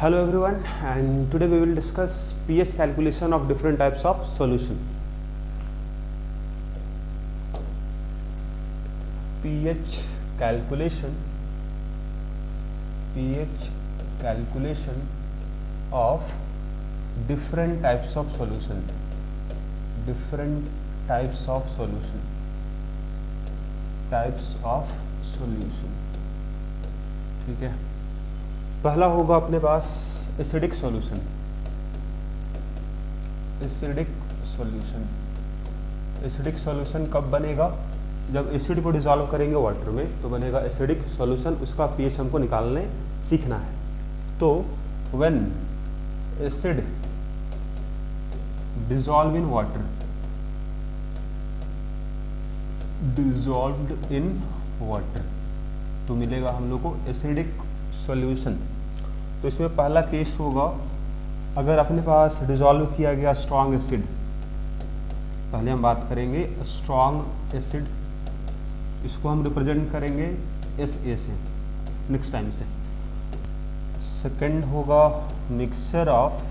Hello everyone, and today we will discuss pH calculation of different types of solution. pH calculation of different types of solution. ठीक है, पहला होगा अपने पास acidic solution. Acidic solution कब बनेगा? जब acid को डिसॉल्व करेंगे वाटर में तो बनेगा एसिडिक सॉल्यूशन। उसका पीएच हमको निकालने सीखना है। तो when acid dissolve in water, तो मिलेगा हम लोग को एसिडिक सॉल्यूशन। तो इसमें पहला केस होगा, अगर अपने पास डिसॉल्व किया गया स्ट्रॉन्ग एसिड, पहले हम बात करेंगे स्ट्रॉन्ग एसिड, इसको हम रिप्रेजेंट करेंगे SA से नेक्स्ट टाइम से। सेकंड होगा मिक्सचर ऑफ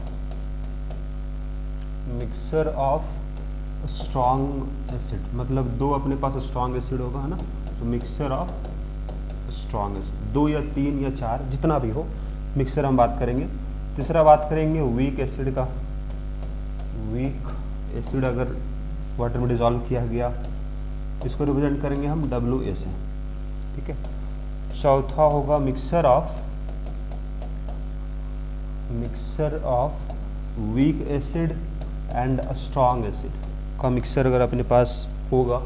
स्ट्रॉन्ग एसिड, मतलब दो अपने पास स्ट्रॉन्ग एसिड होगा, है ना, तो मिक्सचर ऑफ स्ट्रॉन्ग एसिड, 2 या 3 या 4 जितना भी हो मिक्सचर हम बात करेंगे। तीसरा बात करेंगे वीक एसिड का। वीक एसिड अगर वाटर में डिसॉल्व किया गया, इसको रिप्रेजेंट करेंगे हम WA से, ठीक है। चौथा होगा mixture of weak acid and strong acid का मिक्सचर अगर अपने पास होगा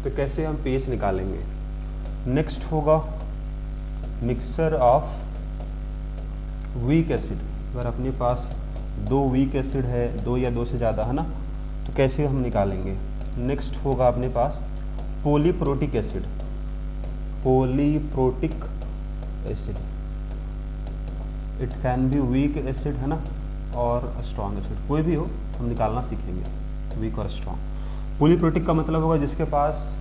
तो कैसे हम pH निकालेंगे। नेक्स्ट होगा मिक्सचर ऑफ वीक एसिड, अगर अपने पास 2 वीक एसिड है, 2 या 2 से ज़्यादा, है ना, तो कैसे हम निकालेंगे। नेक्स्ट होगा अपने पास polyprotic acid. It can be weak acid, है ना, और स्ट्रॉन्ग एसिड, कोई भी हो हम निकालना सीखेंगे, वीक और स्ट्रॉन्ग। पॉलीप्रोटिक का मतलब होगा जिसके पास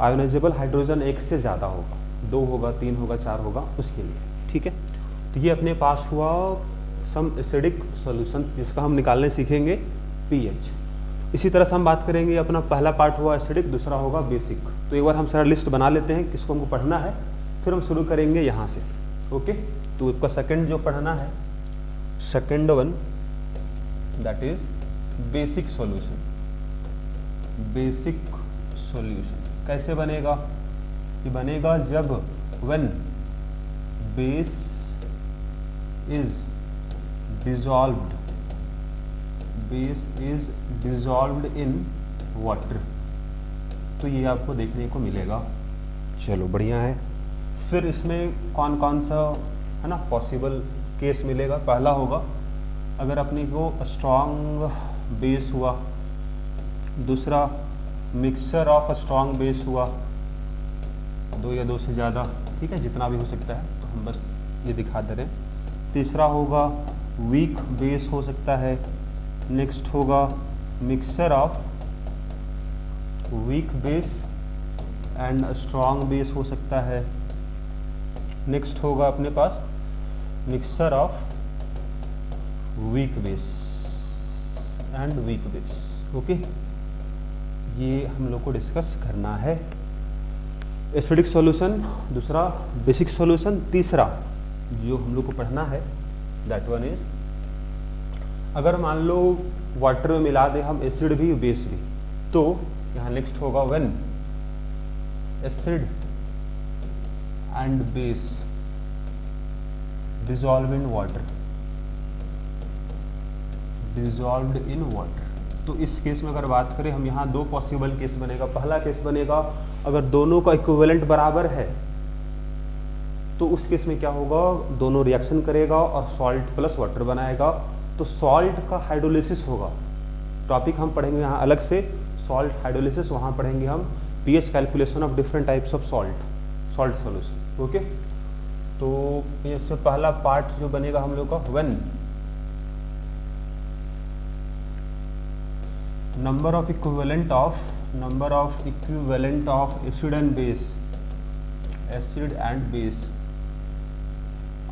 आयोनाइजेबल हाइड्रोजन 1 से ज़्यादा होगा, 2 होगा, 3 होगा, 4 होगा, उसके लिए, ठीक है। तो ये अपने पास हुआ सम एसिडिक सॉल्यूशन, जिसका हम निकालने सीखेंगे pH। इसी तरह से हम बात करेंगे, अपना पहला पार्ट हुआ एसिडिक, दूसरा होगा बेसिक। तो एक बार हम सारा लिस्ट बना लेते हैं किसको हमको पढ़ना है, फिर हम शुरू करेंगे यहाँ से, ओके। तो इसका सेकंड जो पढ़ना है, second one, that is basic solution. कैसे बनेगा? ये बनेगा जब when base is dissolved in water. तो ये आपको देखने को मिलेगा। चलो बढ़िया है। फिर इसमें कौन कौन सा, है ना, पॉसिबल केस मिलेगा। पहला होगा अगर अपने को स्ट्रॉन्ग बेस हुआ, दूसरा मिक्सचर ऑफ स्ट्रॉन्ग बेस हुआ, 2 या 2 से ज़्यादा, ठीक है, जितना भी हो सकता है, तो हम बस ये दिखा दे रहे हैं। तीसरा होगा वीक बेस हो सकता है। नेक्स्ट होगा mixture of weak base and strong base हो सकता है। नेक्स्ट होगा अपने पास mixture of weak base and weak base, okay. ये हम लोग को डिस्कस करना है। एसिडिक सॉल्यूशन, दूसरा बेसिक सॉल्यूशन, तीसरा जो हम लोग को पढ़ना है दैट वन इज, अगर मान लो वाटर में मिला दे हम एसिड भी बेस भी, तो यहाँ नेक्स्ट होगा when acid and base dissolved in water. तो इस केस में अगर बात करें हम, यहाँ 2 पॉसिबल केस बनेगा। पहला केस बनेगा अगर दोनों का इक्विवेलेंट बराबर है, तो उस केस में क्या होगा, दोनों रिएक्शन करेगा और सॉल्ट प्लस वाटर बनाएगा। तो सॉल्ट का हाइड्रोलिसिस होगा, टॉपिक हम पढ़ेंगे यहाँ अलग से, सॉल्ट हाइड्रोलिसिस, वहाँ पढ़ेंगे हम pH calculation of different types of salt solution, okay. तो ये से पहला पार्ट जो बनेगा हम लोग का, when number of equivalent of acid and base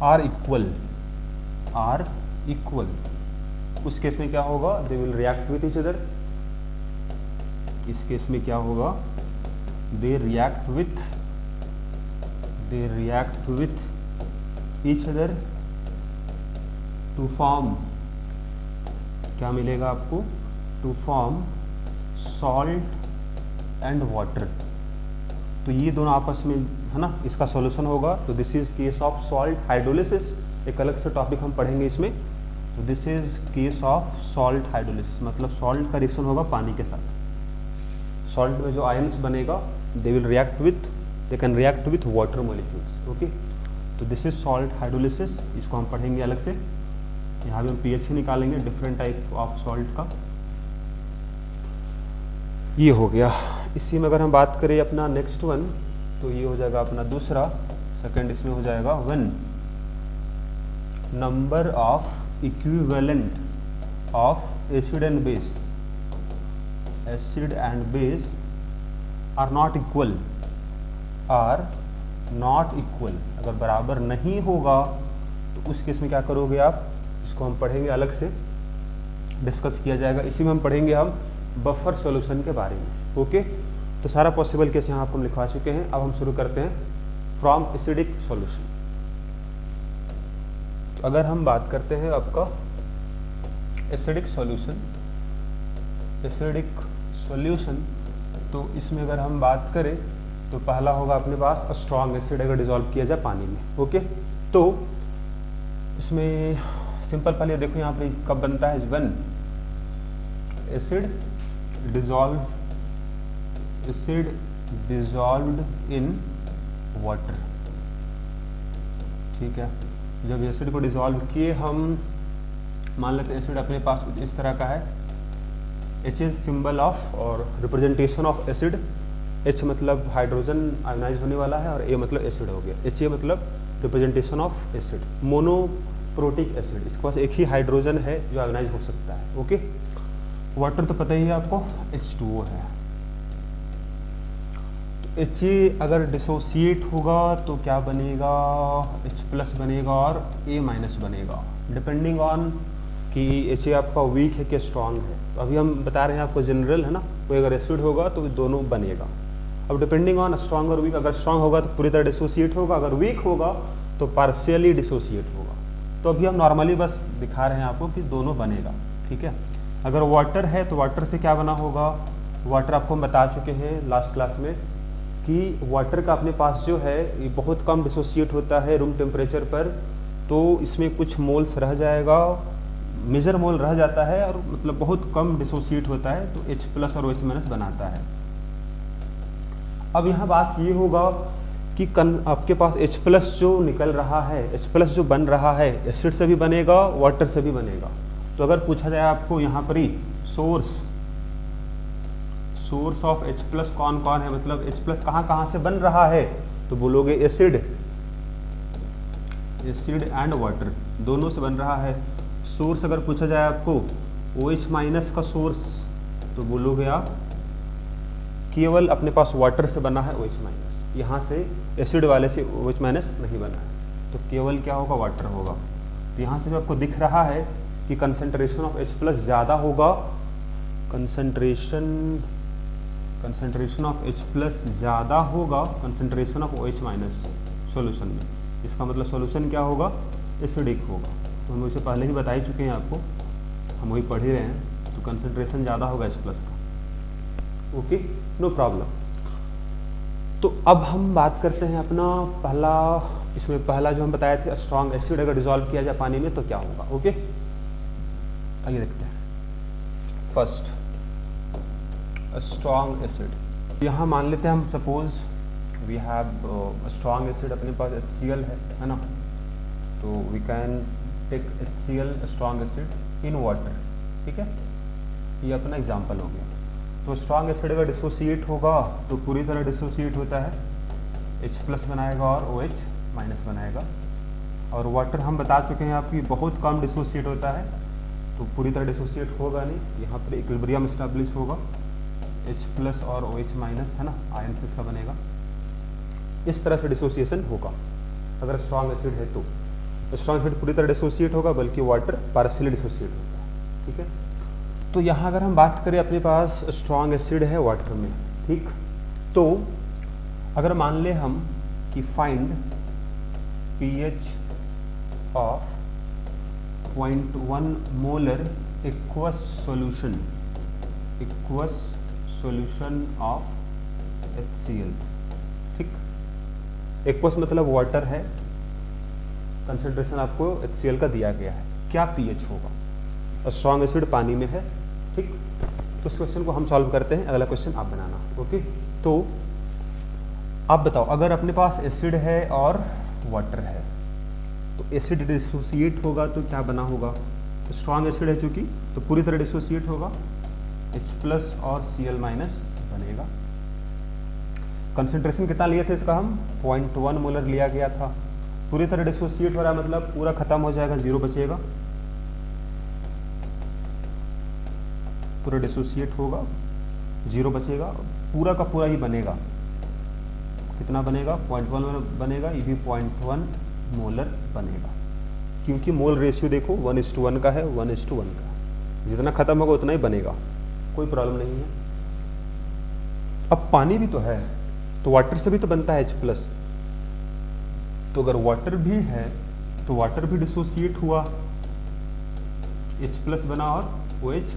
are equal, are equal, उस केस में क्या होगा, they will react with each other. इस केस में क्या होगा, they react with each other to form, क्या मिलेगा आपको, to form salt and water. तो ये दोनों आपस में है ना, इसका सॉल्यूशन होगा। तो this is case of salt hydrolysis, एक अलग से टॉपिक हम पढ़ेंगे इसमें। तो this is case of salt hydrolysis, मतलब सॉल्ट का रिएक्शन होगा पानी के साथ। सॉल्ट में जो आयंस बनेगा दे will react with, they can react with water molecules. Okay, तो दिस इज सॉल्ट हाइड्रोलिसिस, इसको हम पढ़ेंगे अलग से। यहाँ भी हम pH निकालेंगे डिफरेंट टाइप ऑफ सॉल्ट का। ये हो गया। इसी में अगर हम बात करें अपना नेक्स्ट वन, तो ये हो जाएगा अपना दूसरा, सेकंड इसमें हो जाएगा when number of equivalent of acid and base, acid and base are not equal, अगर बराबर नहीं होगा तो उस केस में क्या करोगे आप, इसको हम पढ़ेंगे अलग से, डिस्कस किया जाएगा। इसी में हम पढ़ेंगे हम बफर सॉल्यूशन के बारे में। ओके, तो सारा पॉसिबल केस यहाँ आपको हम लिखवा चुके हैं। अब हम शुरू करते हैं फ्रॉम एसिडिक सॉल्यूशन। तो अगर हम बात करते हैं आपका एसिडिक सॉल्यूशन, तो इसमें अगर हम बात करें तो पहला होगा अपने पास स्ट्रॉन्ग एसिड अगर डिसॉल्व किया जाए पानी में। ओके, तो इसमें सिंपल पहले देखो यहाँ पे कब बनता है, when acid dissolved in water. ठीक है, जब एसिड को डिसॉल्व किए, हम मान लेते हैं एसिड अपने पास इस तरह का है, H इज सिंबल ऑफ और रिप्रेजेंटेशन ऑफ एसिड। H मतलब हाइड्रोजन आयोनाइज होने वाला है और A मतलब एसिड हो गया। HA मतलब representation of acid, monoprotic acid, इसके पास एक ही हाइड्रोजन है जो आयोनाइज हो सकता है। ओके, वाटर तो पता ही है आपको H2O है। तो HA अगर डिसोसिएट होगा तो क्या बनेगा, H+ बनेगा और A- बनेगा, डिपेंडिंग ऑन कि HA आपका वीक है कि स्ट्रांग है। तो अभी हम बता रहे हैं आपको जनरल है ना, कोई अगर एसिड होगा तो दोनों बनेगा। अब डिपेंडिंग ऑन स्ट्रांग और वीक, अगर स्ट्रांग होगा तो पूरी तरह डिसोसिएट होगा, अगर वीक होगा तो पार्शियली डिसोसिएट होगा। तो अभी हम नॉर्मली बस दिखा रहे हैं आपको कि दोनों बनेगा। ठीक है, अगर वाटर है तो वाटर से क्या बना होगा, वाटर आपको हम बता चुके हैं लास्ट क्लास में कि वाटर का अपने पास जो है ये बहुत कम डिसोसिएट होता है रूम टेम्परेचर पर। तो इसमें कुछ मोल्स रह जाएगा, मेजर मोल रह जाता है और मतलब बहुत कम डिसोसिएट होता है, तो H+ और OH- बनाता है। अब यहाँ बात ये होगा कि आपके पास H+ जो निकल रहा है, H+ जो बन रहा है एसिड से भी बनेगा, वाटर से भी बनेगा। तो अगर पूछा जाए आपको यहाँ पर ही सोर्स ऑफ H+ कौन कौन है, मतलब H+ कहाँ से बन रहा है, तो बोलोगे एसिड एंड वाटर दोनों से बन रहा है। सोर्स अगर पूछा जाए आपको OH- का सोर्स, तो बोलोगे आप केवल अपने पास वाटर से बना है OH-, यहाँ से एसिड वाले से OH- नहीं बना है, तो केवल क्या होगा, वाटर होगा। तो यहाँ से जो आपको दिख रहा है कि कंसंट्रेशन ऑफ H+ ज़्यादा होगा, कंसंट्रेशन ऑफ H+ ज़्यादा होगा कंसंट्रेशन ऑफ OH- सॉल्यूशन में। इसका मतलब सॉल्यूशन क्या होगा, एसिडिक होगा। तो हम उसे पहले ही बता ही चुके हैं आपको, हम वही पढ़ ही रहे हैं। तो कंसंट्रेशन ज़्यादा होगा H+ का। Okay, no problem. तो अब हम बात करते हैं अपना पहला, इसमें पहला जो हम बताए थे स्ट्रॉन्ग एसिड अगर डिसॉल्व किया जाए पानी में तो क्या होगा। ओके, आइए देखते हैं। फर्स्ट स्ट्रॉन्ग एसिड, यहाँ मान लेते हैं हम, suppose we have strong acid अपने पास HCl है ना, तो we can take HCl strong acid in water. ठीक है, ये अपना एग्जांपल हो गया। तो स्ट्रॉन्ग एसिड अगर डिसोसिएट होगा तो पूरी तरह डिसोसिएट होता है, H+ बनाएगा और OH- बनाएगा। और वाटर हम बता चुके हैं आपकी बहुत कम डिसोसिएट होता है, तो पूरी तरह डिसोसिएट होगा नहीं, यहाँ पर इक्विलिब्रियम एस्टैब्लिश होगा, H+ और OH- है ना, आयंस इसका बनेगा। इस तरह से डिसोसिएशन होगा अगर स्ट्रॉन्ग एसिड है तो। स्ट्रॉन्ग एसिड पूरी तरह डिसोसिएट होगा, बल्कि वाटर पार्शियली डिसोसिएट होगा। ठीक है, तो यहाँ अगर हम बात करें अपने पास स्ट्रॉन्ग एसिड है वाटर में, ठीक, तो अगर मान ले हम कि find pH of 0.1 molar aqueous solution of HCl। ठीक, एक्वस मतलब वाटर है, कंसंट्रेशन आपको HCl का दिया गया है, क्या pH होगा, स्ट्रॉन्ग एसिड पानी में है। ठीक, तो उस क्वेश्चन को हम सॉल्व करते हैं, अगला क्वेश्चन आप बनाना। ओके, तो आप बताओ अगर अपने पास एसिड है और वाटर है तो एसिड डिसोसिएट होगा तो क्या बना होगा, तो स्ट्रॉन्ग एसिड है चूंकि तो पूरी तरह डिसोसिएट होगा, H+ और Cl- बनेगा। कंसंट्रेशन कितना लिए थे इसका हम 0.1 मोलर लिया गया था, पूरी तरह डिसोसिएट हो रहा है मतलब पूरा खत्म हो जाएगा, 0 बचेगा, पूरा डिसोसिएट होगा, 0 बचेगा, पूरा का पूरा ही बनेगा, कितना बनेगा 0.1 बनेगा, ये भी 0.1 मोलर बनेगा, क्योंकि मोल रेशियो देखो 1:1 का है, 1:1 का, जितना खत्म होगा उतना ही बनेगा, कोई प्रॉब्लम नहीं है। अब पानी भी तो है तो वाटर से भी तो बनता है H+, तो अगर वाटर भी है तो वाटर भी डिसोसिएट हुआ, H+ बना और OH-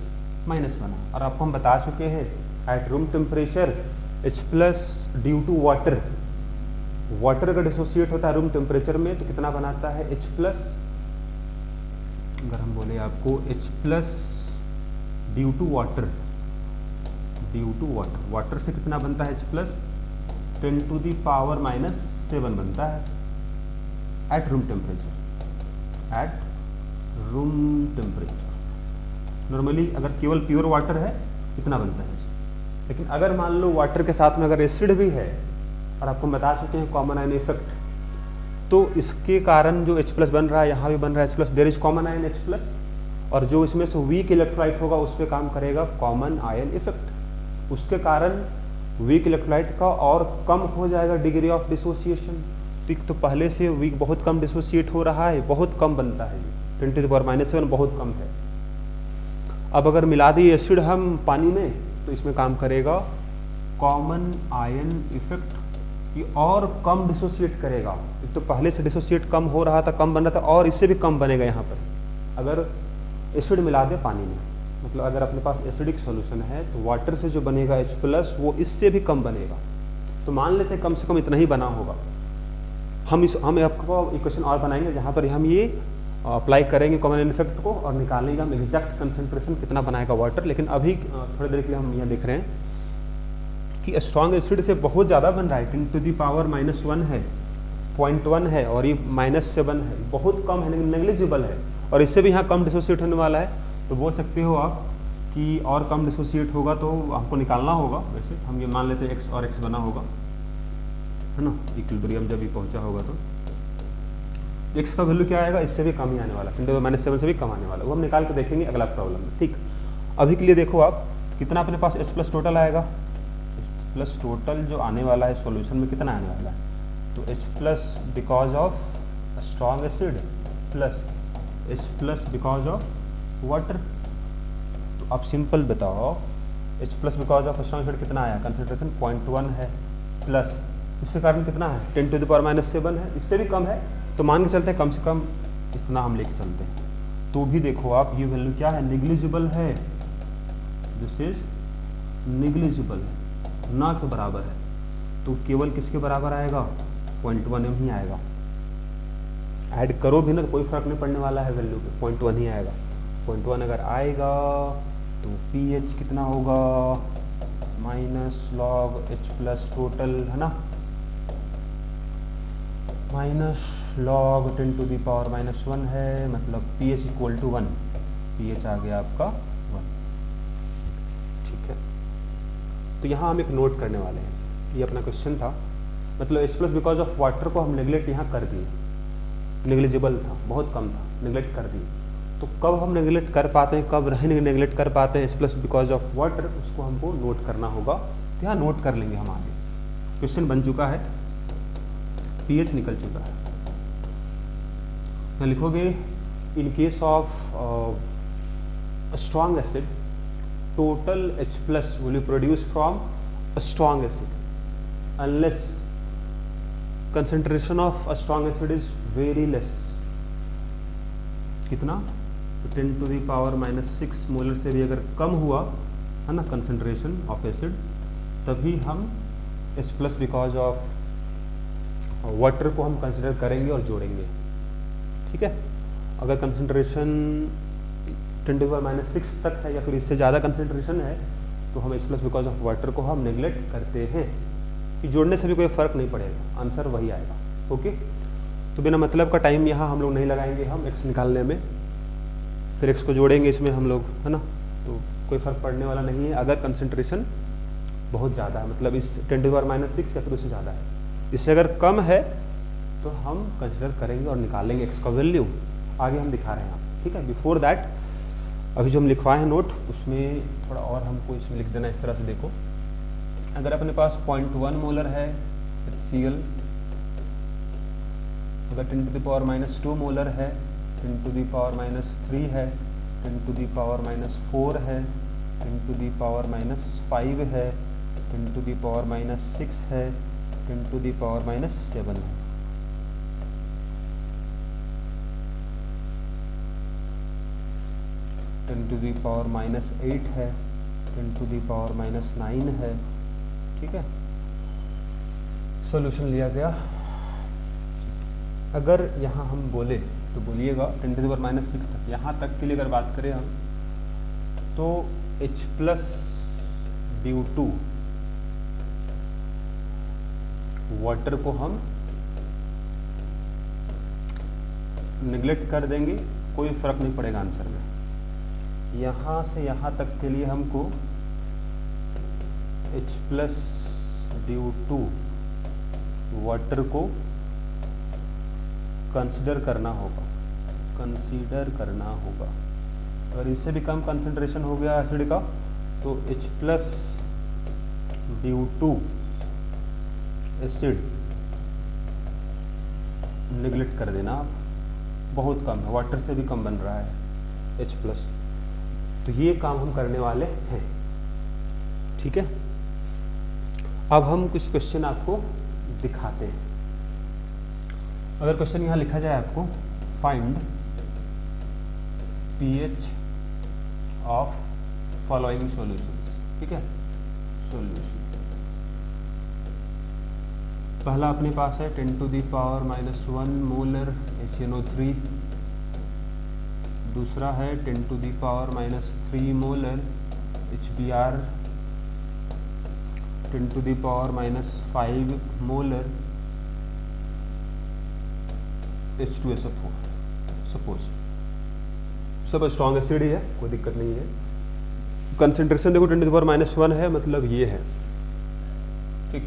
बना, और आपको हम बता चुके हैं at room temperature H+ due to water, water अगर डिसोसिएट होता है रूम टेम्परेचर में तो कितना बनाता है H+, अगर हम बोले आपको H+ due to water, water से कितना बनता है H+, 10⁻⁻7 बनता है एट रूम टेम्परेचर। नॉर्मली अगर केवल प्योर वाटर है इतना बनता है, लेकिन अगर मान लो वाटर के साथ में अगर एसिड भी है, और आपको बता चुके हैं कॉमन आयन इफेक्ट, तो इसके कारण जो H+ बन रहा है यहाँ भी बन रहा है H+, there is common ion H+, और जो इसमें से वीक इलेक्ट्रोलाइट होगा उस पर काम करेगा कॉमन आयन इफेक्ट, उसके कारण वीक इलेक्ट्रोलाइट का और कम हो जाएगा डिग्री ऑफ डिसोसिएशन। ठीक, तो पहले से वीक बहुत कम डिसोसिएट हो रहा है, बहुत कम बनता है, 10⁻⁻7 बहुत कम है। अब अगर मिला दी एसिड हम पानी में तो इसमें काम करेगा कॉमन आयन इफेक्ट, ये और कम डिसोसिएट करेगा, एक तो पहले से डिसोसिएट कम हो रहा था, कम बन रहा था, और इससे भी कम बनेगा यहाँ पर अगर एसिड मिला दे पानी में, मतलब अगर अपने पास एसिडिक सॉल्यूशन है तो वाटर से जो बनेगा H+ वो इससे भी कम बनेगा। तो मान लेते हैं कम से कम इतना ही बना होगा, हम आपको इक्वेशन और बनाएंगे जहाँ पर हम ये अप्लाई करेंगे कॉमन आयन इफेक्ट को और निकालेंगे हम एग्जैक्ट कंसंट्रेशन कितना बनाएगा वाटर। लेकिन अभी थोड़ी देर के लिए हम यहाँ देख रहे हैं कि स्ट्रॉन्ग एसिड से बहुत ज़्यादा बन रहा है, 10⁻⁻1 है, 0.1 है, और ये -7 है, बहुत कम है, नेग्लिजिबल है, और इससे भी यहाँ कम डिसोसिएट होने वाला है। तो बोल सकते हो आप कि और कम डिसोसिएट होगा तो हमको निकालना होगा, वैसे हम ये मान लेते हैं x और x बना होगा, है ना, इक्विलिब्रियम जब ये पहुंचा होगा तो x का वैल्यू क्या आएगा, इससे भी कम ही आने वाला, 10⁻⁷ से भी कम आने वाला, वो हम निकाल के देखेंगे अगला प्रॉब्लम में। ठीक, अभी के लिए देखो आप कितना अपने पास H+ टोटल आएगा, H+ टोटल जो आने वाला है सॉल्यूशन में कितना आने वाला है, तो H+ because of strong acid plus H+ because of water. तो आप सिंपल बताओ H+ because of strong acid कितना आया, कंसंट्रेशन 0.1 है, प्लस इसके कारण कितना है 10⁻⁷ है, इससे भी कम है, तो मान के चलते हैं कम से कम इतना हम लेके चलते हैं। तो भी देखो आप ये वैल्यू क्या है, निग्लिजिबल है, दिस इज निग्लिजिबल है, ना के बराबर है, तो केवल किसके बराबर आएगा 0.1 ही आएगा, ऐड करो भी ना तो कोई फर्क नहीं पड़ने वाला है, वैल्यू पे 0.1 ही आएगा। 0.1 अगर आएगा तो pH कितना होगा -log H+ टोटल, है ना, -log 10⁻⁻1 है, मतलब pH = 1, pH आ गया आपका 1। ठीक है, तो यहाँ हम एक नोट करने वाले हैं, ये अपना क्वेश्चन था, मतलब H+ बिकॉज ऑफ वाटर को हम नेग्लेक्ट यहाँ कर दिए, नेग्लिजिबल था, बहुत कम था, नेग्लेक्ट कर दिए। तो कब हम नेग्लेक्ट कर पाते हैं, कब नहीं नेग्लेक्ट कर पाते हैं H+ बिकॉज ऑफ वाटर, उसको हमको नोट करना होगा, तो यहाँ नोट कर लेंगे हम आगे। क्वेश्चन बन चुका है, pH निकल चुका है, यहाँ लिखोगे in case of strong acid total H plus will be produce from a strong acid unless concentration of a strong acid is very less. कितना? 10 to the power minus 6 molar से भी अगर कम हुआ है ना कंसंट्रेशन ऑफ एसिड, तभी हम H plus because of water को हम कंसिडर करेंगे और जोड़ेंगे. ठीक है. अगर concentration 10 to the power minus 6 तक है या फिर इससे ज़्यादा कंसंट्रेशन है तो हम H plus because of water को हम नेग्लेक्ट करते हैं. कि जोड़ने से भी कोई फ़र्क नहीं पड़ेगा, आंसर वही आएगा. ओके. तो बिना मतलब का टाइम यहाँ हम लोग नहीं लगाएंगे हम x निकालने में. फिर x को जोड़ेंगे इसमें हम लोग, है ना. तो कोई फ़र्क पड़ने वाला नहीं है अगर कंसंट्रेशन बहुत ज़्यादा है, मतलब इस 10 to the power minus 6 या फिर उससे ज़्यादा है. इससे अगर कम है तो हम कंसिडर करेंगे और निकालेंगे x का वैल्यू. आगे हम दिखा रहे हैं. ठीक है. बिफोर दैट अभी जो हम लिखवाए हैं नोट उसमें थोड़ा और हमको इसमें लिख देना. इस तरह से देखो, अगर अपने पास 0.1 मोलर है HCl, अगर 10 to the power minus 2 molar है, 10 to the power minus 3 है, 10 to the power minus 4 है, 10 to the power minus 5 है, 10 to the power minus 6 है, 10 to the power minus 7 है. Ten to the power minus 8 है, 10 to the power minus 9 है. ठीक है. सॉल्यूशन लिया गया. अगर यहाँ हम बोले तो बोलिएगा 10 to the power minus 6 तक, यहाँ तक के लिए अगर बात करें हम तो H plus due to water को हम निगलेक्ट कर देंगे, कोई फर्क नहीं पड़ेगा आंसर में. यहाँ से यहाँ तक के लिए हमको H plus due to water को कंसीडर करना होगा, अगर इससे भी कम कंसंट्रेशन हो गया एसिड का तो H plus due to acid neglect कर देना आप. बहुत कम है, वाटर से भी कम बन रहा है H प्लस. तो ये काम हम करने वाले हैं. ठीक है. अब हम कुछ क्वेश्चन आपको दिखाते हैं. अगर क्वेश्चन यहाँ लिखा जाए आपको find pH of following solutions. ठीक है. सॉल्यूशन पहला अपने पास है 10 to the power minus 1 molar HNO3. दूसरा है 10 to the power minus 3 molar HBr, 10 to the power minus 5 molar H2SO4. Suppose सब स्ट्रॉन्ग एसिड ही है, कोई दिक्कत नहीं है. कंसंट्रेशन देखो 10 to the power minus 1 है, मतलब ये है. ठीक.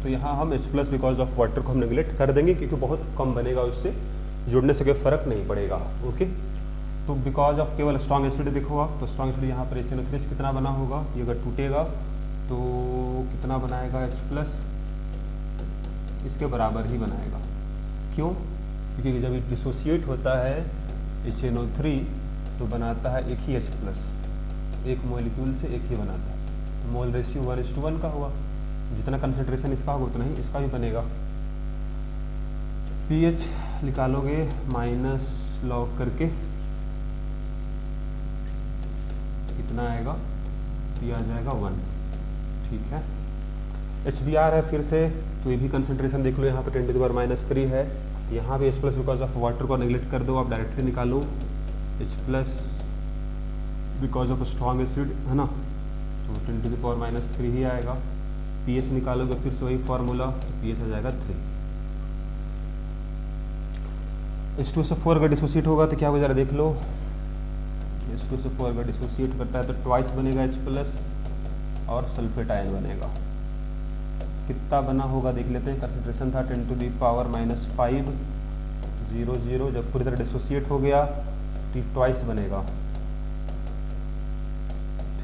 तो यहाँ हम H plus because of water को हम नेग्लेक्ट कर देंगे क्योंकि बहुत कम बनेगा, उससे जुड़ने से कोई फर्क नहीं पड़ेगा. ओके. तो बिकॉज ऑफ केवल स्ट्रॉन्ग एसिड देखो आप, तो स्ट्रॉन्ग एसिड यहाँ पर HNO3 कितना बना होगा, ये अगर टूटेगा तो कितना बनाएगा H प्लस, इसके बराबर ही बनाएगा. क्यों? क्योंकि जब ये डिसोसिएट होता है HNO3 तो बनाता है एक ही H प्लस, एक मॉलिक्यूल से एक ही बनाता है. तो मोल रेशियो 1:1 का हुआ. जितना कंसंट्रेशन इसका होगा उतना ही इसका भी बनेगा. pH निकालोगे माइनस लॉग करके कितना आएगा, ये आ जाएगा 1. ठीक है. HBr है फिर से, तो ये भी कंसंट्रेशन देख लो, यहाँ पे 10 to the power minus 3 है. यहाँ भी H plus because of water को नेग्लेक्ट कर दो, आप डायरेक्टली निकालो H plus because of strong acid, है ना. तो 10 to the power minus 3 ही आएगा. pH निकालोगे फिर से वही फार्मूला, तो pH आ जाएगा 3. H2SO4 अगर डिसोसिएट होगा तो क्या होगा जरा देख लो. H2SO4 अगर डिसोसिएट करता है तो ट्वाइस बनेगा H प्लस और सल्फेट आयन बनेगा. कितना बना होगा देख लेते हैं. कंसंट्रेशन था 10 to the power minus 5 0 0, जब पूरी तरह डिसोसिएट हो गया तो ट्वाइस बनेगा.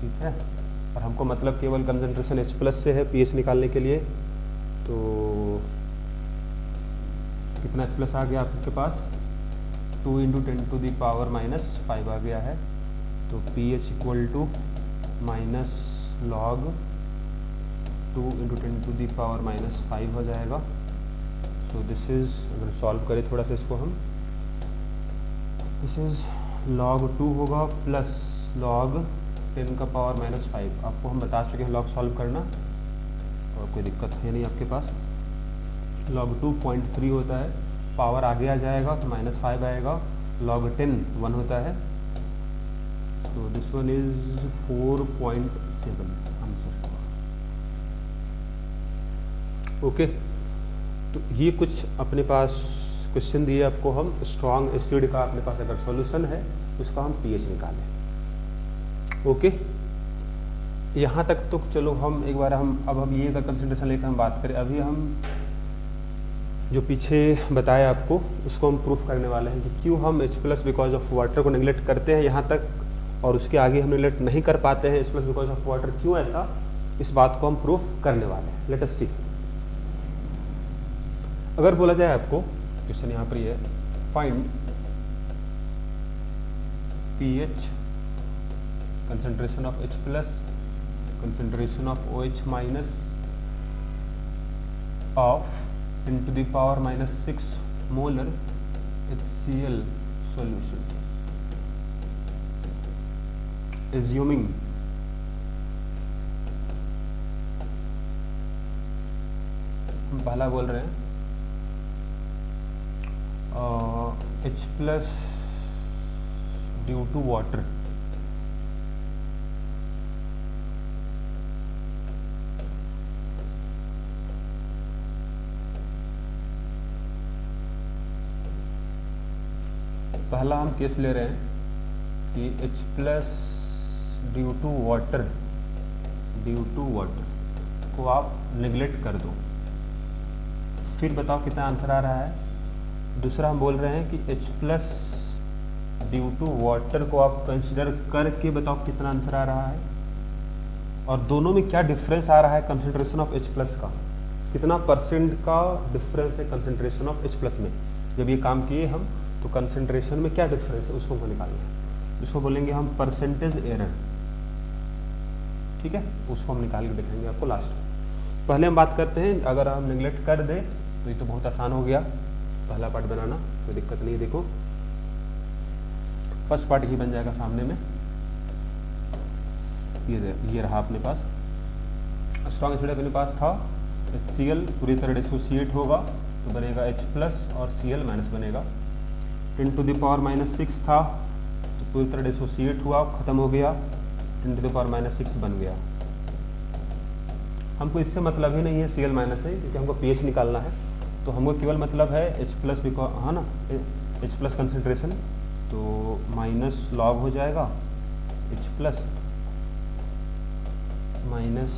ठीक है. और हमको मतलब केवल कंसंट्रेशन H प्लस से है pH निकालने के लिए. तो कितना H प्लस आ गया आपके पास, 2 इंटू 10⁻⁻5 आ गया है, तो pH equal to minus log 2 into 10⁻⁻5 हो जाएगा। सो दिस इज़, अगर सॉल्व करें थोड़ा सा इसको हम, दिस इज़ log 2 होगा प्लस log 10⁻⁻5। आपको हम बता चुके हैं log सॉल्व करना, और कोई दिक्कत है नहीं आपके पास। log 2 0.3 होता है, पावर आगे आ जाएगा तो -5 आएगा, log 10 1 होता है, तो this one is 4.7 answer. Okay, तो ये कुछ अपने पास क्वेश्चन दिए आपको हम, स्ट्रॉन्ग एसिड का अपने पास अगर सॉल्यूशन है उसका हम pH निकालें। ओके, यहाँ तक तो चलो हम एक बार हम ये का कंसंट्रेशन लेकर हम बात करें। अभी हम जो पीछे बताया आपको उसको हम प्रूफ करने वाले हैं कि क्यों हम H+ बिकॉज ऑफ वाटर को नेगलेक्ट करते हैं यहाँ तक, और उसके आगे हम नेगलेक्ट नहीं कर पाते हैं H+ बिकॉज ऑफ वाटर, क्यों ऐसा, इस बात को हम प्रूफ करने वाले हैं। लेट अस सी। अगर बोला जाए आपको, क्वेश्चन यहाँ पर ये है, find pH, concentration of H+, concentration of OH minus of 10⁻⁻6 molar HCl solution, assuming हम पहला बोल रहे हैं H+ ड्यू टू वाटर, पहला हम केस ले रहे हैं कि H+ ड्यू टू वाटर को आप नेगलेक्ट कर दो, फिर बताओ कितना आंसर आ रहा है। दूसरा हम बोल रहे हैं कि H+ ड्यू टू वाटर को आप कंसिडर करके बताओ कितना आंसर आ रहा है, और दोनों में क्या डिफरेंस आ रहा है कंसंट्रेशन ऑफ H+ का, कितना % का डिफरेंस है कंसंट्रेशन ऑफ H+ में। जब ये काम किए हम तो कंसंट्रेशन में क्या डिफरेंस है उसको हमको निकालना है, उसको बोलेंगे हम परसेंटेज एरर, ठीक है, उसको हम निकाल के दिखाएंगे आपको लास्ट में। पहले हम बात करते हैं, अगर हम नेगलेक्ट कर दें तो ये तो बहुत आसान हो गया, पहला पार्ट बनाना कोई दिक्कत नहीं। देखो फर्स्ट पार्ट ही बन जाएगा सामने में, ये रहा अपने पास स्ट्रॉन्ग एसिड अपने पास था, HCl पूरी तरह डिसोसिएट होगा तो बनेगा H+ और Cl- बनेगा। 10⁻⁻6 था तो पूरी तरह डिसोसिएट हुआ, ख़त्म हो गया, 10⁻�6 बन गया। हमको इससे मतलब ही नहीं है Cl- से, क्योंकि हमको pH निकालना है, तो हमको केवल मतलब है H+ बिकॉज, हाँ ना, H+ कंसंट्रेशन, तो माइनस लॉग हो जाएगा H+ माइनस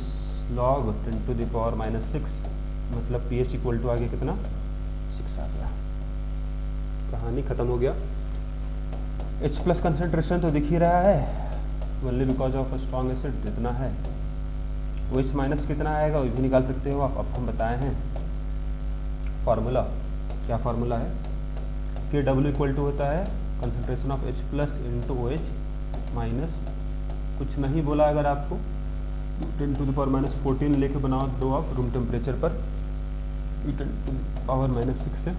लॉग 10⁻⁻6, मतलब pH इक्वल टू आगे कितना 6 आ गया, कहानी ख़त्म हो गया। H+ कंसंट्रेशन तो दिख ही रहा है, only because of strong acid इतना है। OH- कितना आएगा वो भी निकाल सकते हो आप, आपको हम बताए हैं फार्मूला, क्या फार्मूला है, KW इक्वल टू होता है concentration of H+ into OH minus, कुछ नहीं बोला अगर आपको 10⁻⁻14 लेके बनाओ दो आप रूम टेम्परेचर पर 10⁻⁻6 से,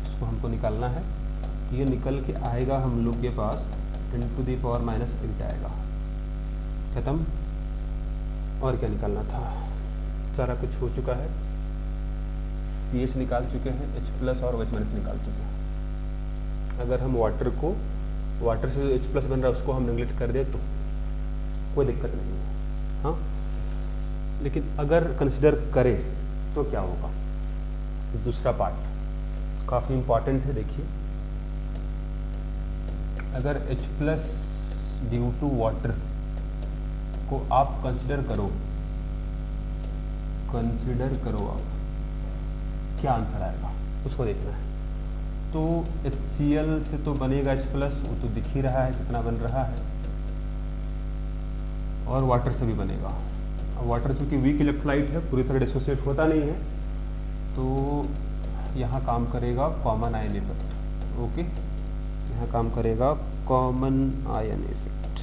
इसको हमको निकालना है। ये निकल के आएगा हम लोग के पास 10⁻⁻8 आएगा, खत्म। और क्या निकालना था, सारा कुछ हो चुका है, pH निकाल चुके हैं, H+ और OH- निकाल चुके हैं। अगर हम वाटर से जो H+ बन रहा है उसको हम नेगलेक्ट कर दें तो कोई दिक्कत नहीं है, हाँ। लेकिन अगर कंसिडर करें तो क्या होगा, दूसरा पार्ट काफ़ी इम्पॉर्टेंट है। देखिए, अगर H+ ड्यू टू वाटर को आप कंसिडर करो आप, क्या आंसर आएगा उसको देखना है। तो HCl से तो बनेगा H+, वो तो दिख ही रहा है कितना बन रहा है, और वाटर से भी बनेगा। अब वाटर चूँकि वीक इलेक्ट्रोलाइट है, पूरी तरह डिसोसिएट होता नहीं है, तो यहाँ काम करेगा कॉमन आयन इफेक्ट। ओके, यहाँ काम करेगा common ion effect,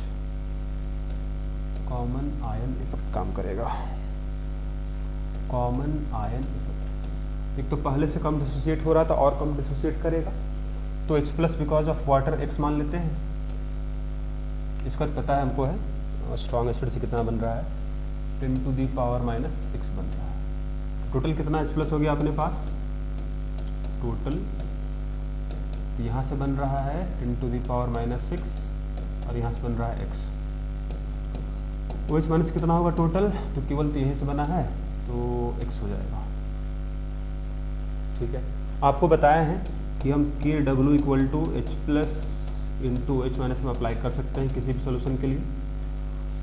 common ion effect काम करेगा, कॉमन आयन इफेक्ट। एक तो पहले से कम डिसोसिएट हो रहा था और कम डिसोसिएट करेगा, तो H plus because of water X मान लेते हैं। इसका पता है हमको है स्ट्रॉन्ग एसिड से कितना बन रहा है, 10 टू दी पावर माइनस 6 बन रहा है। टोटल कितना H प्लस हो गया अपने पास, टोटल यहाँ से बन रहा है 10 टू दी पावर माइनस 6 और यहाँ से बन रहा है X। OH माइनस कितना होगा टोटल, तो केवल तो यहीं से बना है तो X हो जाएगा। ठीक है, आपको बताया है कि हम KW equal to H plus into H minus में अप्लाई कर सकते हैं किसी भी सोल्यूशन के लिए।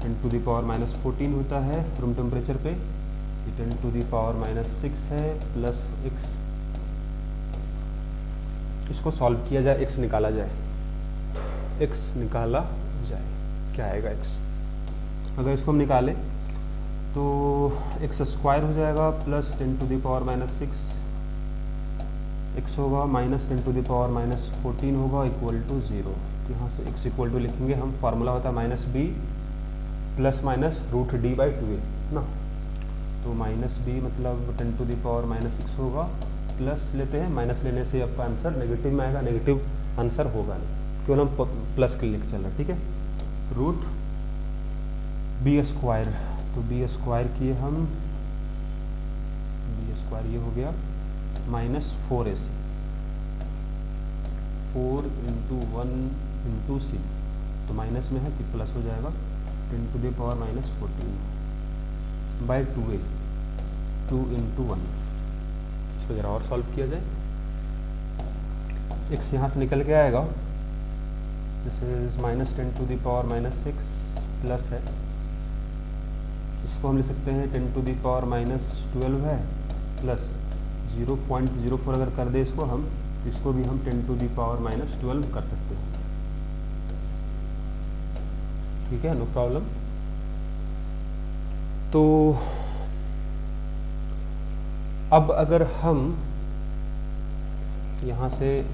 10 टू दी पावर माइनस 14 होता है रूम टेम्परेचर पे, 10 टू दी पावर माइनस 6 है प्लस X। इसको सॉल्व किया जाए, X निकाला जाए, X निकाला जाए, क्या आएगा X। अगर इसको हम निकालें तो X स्क्वायर हो जाएगा plus 10 to the power minus 6, X होगा minus 10 to the power minus 14 होगा इक्वल टू 0। यहाँ से X इक्वल टू लिखेंगे हम, फार्मूला होता है minus B plus minus root D by 2a ना, तो माइनस बी मतलब 10 टू द पावर माइनस 6 होगा, प्लस लेते हैं, माइनस लेने से आपका आंसर नेगेटिव में आएगा, नेगेटिव आंसर होगा नहीं, केवल हम प्लस के लेके चल रहे हैं। ठीक है, रूट बी स्क्वायर, तो बी स्क्वायर किए हम, बी स्क्वायर ये हो गया माइनस 4ac, 4 इंटू 1 इंटू सी, तो माइनस में है कि प्लस हो जाएगा 10 to the power minus 14 by 2a, 2 इंटू 1। इसको ज़रा और सॉल्व किया जाए, x यहाँ से निकल के आएगा, this is minus 10 to the power minus 6 plus है, इसको हम ले सकते हैं 10 टू द पावर माइनस 12 है प्लस 0.04 अगर कर दे इसको हम, इसको भी हम 10 टू दी पावर माइनस 12 कर सकते हैं। ठीक है, नो प्रॉब्लम। तो अब अगर हम यहाँ से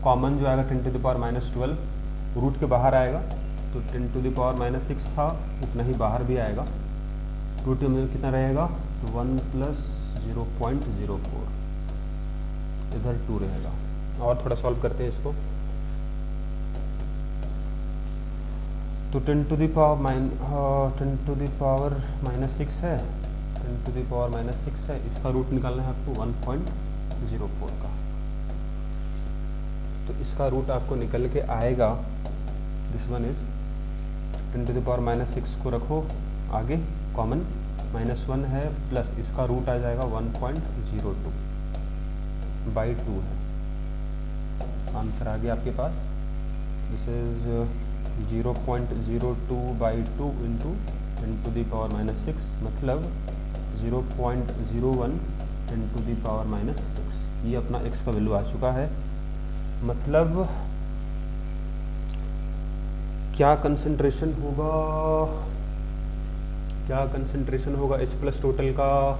कॉमन जो आएगा 10 to the power minus 12 root के बाहर आएगा, तो 10 टू द पावर माइनस 6 था उतना ही बाहर भी आएगा, रूट में कितना रहेगा, तो 1 प्लस 0.04, इधर 2 रहेगा। और थोड़ा सॉल्व करते हैं इसको, तो 10 टू द पावर माइनस 6 है, 10 टू द पावर माइनस 6 है, इसका रूट निकालना है आपको 1.04 का, तो इसका रूट आपको निकल के आएगा, this one is 10 to the power minus 6 को रखो आगे कॉमन, -1 है प्लस इसका रूट आ जाएगा 1.02 बाई 2 है, आंसर आ गया आपके पास, this is 0.02 by 2 into 10 to the power minus 6 मतलब 0.01 10 टू द पावर माइनस 6। ये अपना x का वैल्यू आ चुका है, मतलब क्या कंसंट्रेशन होगा, क्या कंसंट्रेशन होगा H प्लस टोटल का,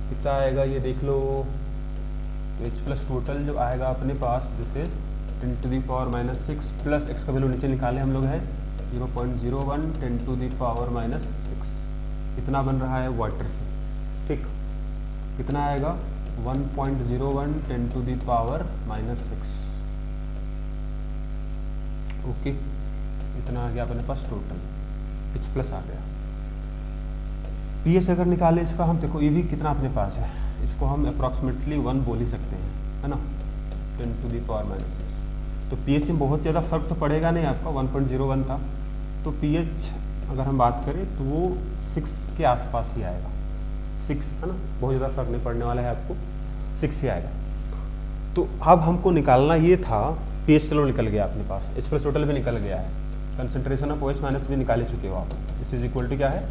कितना आएगा ये देख लो, तो H प्लस टोटल जो आएगा अपने पास this is 10 to the power minus 6 plus x का वैल्यू नीचे निकाले हम लोग है 0.01 10 टू दी पावर माइनस 6, कितना बन रहा है वाटर से, ठीक, कितना आएगा 1.01 10 to the power minus 6। Okay, इतना आ गया अपने पास टोटल, H प्लस आ गया। pH अगर निकाले इसका हम, देखो ये भी कितना अपने पास है, इसको हम अप्रॉक्सीमेटली 1 बोल ही सकते हैं, है ना, 10 टू दी पावर माइनस 6, तो pH में बहुत ज़्यादा फर्क तो पड़ेगा नहीं आपका, 1.01 था, तो pH अगर हम बात करें तो वो 6 के आसपास ही आएगा, 6 है ना, बहुत ज़्यादा फर्क नहीं पड़ने वाला है आपको, 6 ही आएगा। तो अब हमको निकालना ये था, pH चलो निकल गया अपने पास, H प्लस टोटल भी निकल गया है, कंसंट्रेशन ऑफ OH माइनस भी निकाले चुके हो आप, दिस इज इक्वल टू क्या है,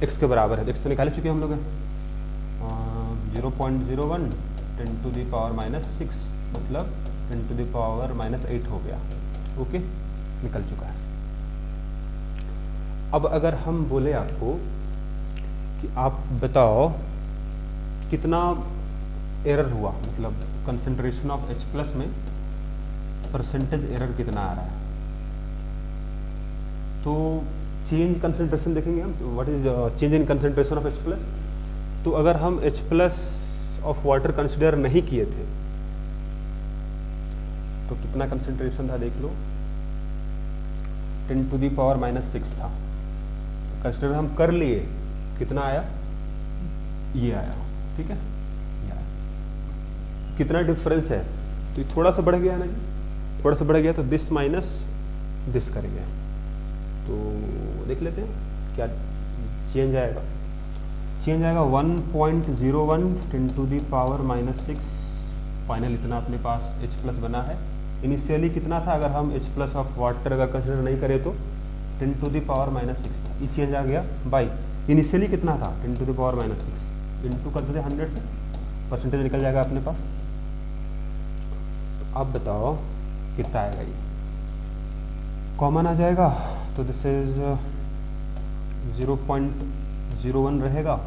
x के बराबर है, x तो निकाले चुके हम लोग हैं, 0.01 10 टू दी पावर माइनस 6 मतलब 10 टू दी पावर माइनस 8 हो गया। ओके, निकल चुका है। अब अगर हम बोले आपको कि आप बताओ कितना एरर हुआ, मतलब कंसंट्रेशन ऑफ H प्लस में परसेंटेज एरर कितना आ रहा है। तो चेंज कंसंट्रेशन देखेंगे हम, what is change in concentration of H plus. तो अगर हम H plus of water consider नहीं किए थे तो कितना कंसंट्रेशन था देख लो, 10⁻⁻⁶ था। कंसिडर हम कर लिए, कितना आया, ये आया, ठीक है, ये आया। कितना डिफरेंस है, तो ये थोड़ा सा बढ़ गया ना जी, थोड़ा सा बढ़ गया, तो दिस माइनस दिस करेंगे। तो देख लेते हैं क्या चेंज आएगा। चेंज आएगा 1.01 10⁻⁻⁶। फाइनल इतना अपने पास H प्लस बना है। इनिशियली कितना था, अगर हम H प्लस ऑफ वाटर अगर कंसिडर नहीं करें तो 10⁻⁻�6 था। ये चेंज आ गया बाई इनिशियली कितना था 10⁻⁻�6 इंटू कर देते 100 से, परसेंटेज निकल जाएगा अपने पास। अब बताओ कितना आएगा, ये कॉमन आ जाएगा तो दिस इज 0.01 रहेगा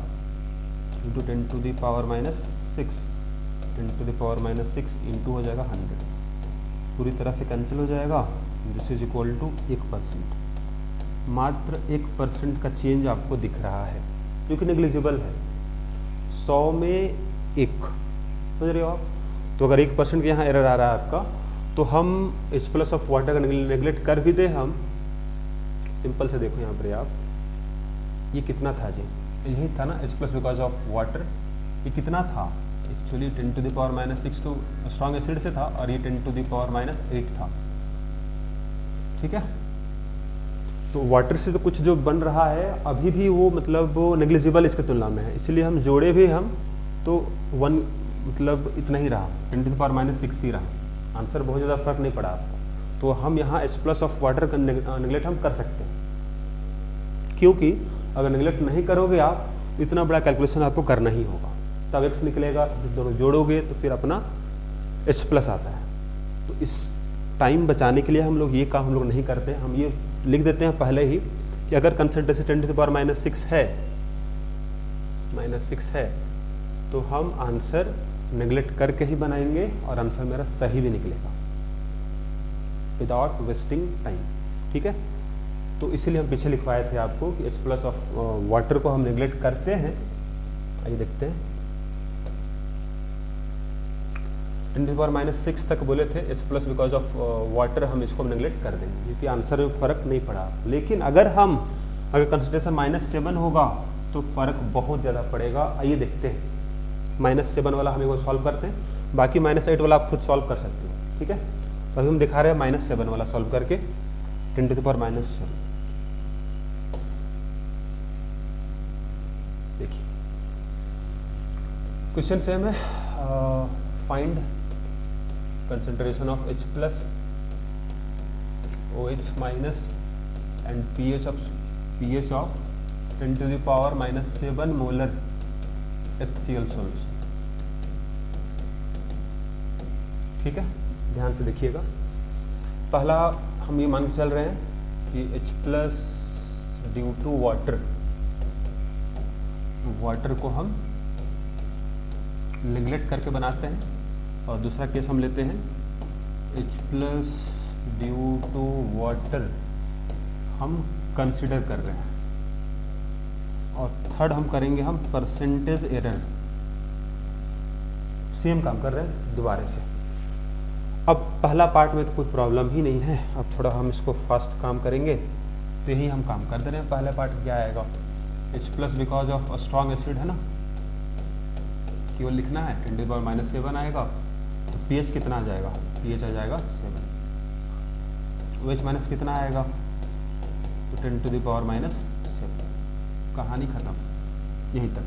इंटू 10⁻⁻�6 10⁻⁻�6 इंटू हो जाएगा 100, पूरी तरह से कैंसिल हो जाएगा। This is equal to 1%। मात्र 1% का चेंज आपको दिख रहा है जो कि नेग्लिजिबल है। 100 में 1, समझ रहे हो आप। तो अगर 1% का यहाँ एरर आ रहा है आपका, तो हम H प्लस ऑफ वाटर का नेग्लेक्ट कर भी दे हम, सिंपल से देखो यहाँ पर आप, ये कितना था जी, यही था ना H plus because of water. ये कितना था एक्चुअली 10⁻⁻�6 तो स्ट्रॉन्ग एसिड से था और ये 10⁻⁸ था, ठीक है। तो वाटर से तो कुछ जो बन रहा है अभी भी वो मतलब वो नेग्लिजिबल इसके तुलना में है, इसलिए हम जोड़े भी हम तो 1 मतलब इतना ही रहा, 10⁻⁻⁶ ही रहा। आंसर बहुत ज़्यादा फर्क नहीं पड़ा आपको। तो हम यहाँ H प्लस ऑफ वाटर का नेग्लेक्ट हम कर सकते हैं, क्योंकि अगर नेग्लेक्ट नहीं करोगे आप इतना बड़ा कैलकुलेशन आपको करना ही होगा, तब x निकलेगा, दोनों जोड़ोगे तो फिर अपना H प्लस आता है। तो इस टाइम बचाने के लिए हम लोग ये काम हम लोग नहीं करते, हम ये लिख देते हैं पहले ही कि अगर कंसंट्रेशन 10⁻⁻�6 है तो हम आंसर नेग्लेक्ट करके ही बनाएंगे और आंसर मेरा सही भी निकलेगा विदाउट वेस्टिंग टाइम, ठीक है। तो इसीलिए हम पीछे लिखवाए थे आपको कि H प्लस ऑफ वाटर को हम नेग्लेक्ट करते हैं। आइए देखते हैं, 10⁻⁻�6 तक बोले थे H plus because of water, हम इसको नेग्लेक्ट कर देंगे क्योंकि आंसर में फ़र्क नहीं पड़ा। लेकिन अगर कंसंट्रेशन -7 होगा तो फ़र्क बहुत ज़्यादा पड़ेगा। आइए देखते हैं, -7 वाला हम एक बार सॉल्व करते हैं, बाकी -8 वाला आप खुद सॉल्व कर सकते हो, ठीक है। तो अभी हम दिखा रहे हैं -7 वाला सॉल्व करके 10⁻⁻�7। देखिए क्वेश्चन सेम है, find concentration of H plus, OH minus and pH of 10⁻⁻7 molar HCl solution, ठीक है। ध्यान से देखिएगा, पहला हम ये मान के चल रहे हैं कि H plus due to water को हम नेग्लेक्ट करके बनाते हैं, और दूसरा केस हम लेते हैं H plus due to water हम कंसिडर कर रहे हैं, और थर्ड हम करेंगे हम परसेंटेज एरर। सेम काम कर रहे हैं दोबारा से। अब पहला पार्ट में तो कोई प्रॉब्लम ही नहीं है, अब थोड़ा हम इसको फास्ट काम करेंगे, तो यही हम काम कर दे रहे हैं। पहला पार्ट क्या आएगा, H plus because of strong acid है ना, केवल लिखना है 10⁻⁻7 आएगा, तो pH कितना आ जाएगा, pH आ जाएगा 7, OH माइनस कितना आएगा, तो 10⁻⁻7। कहानी खत्म, यहीं तक।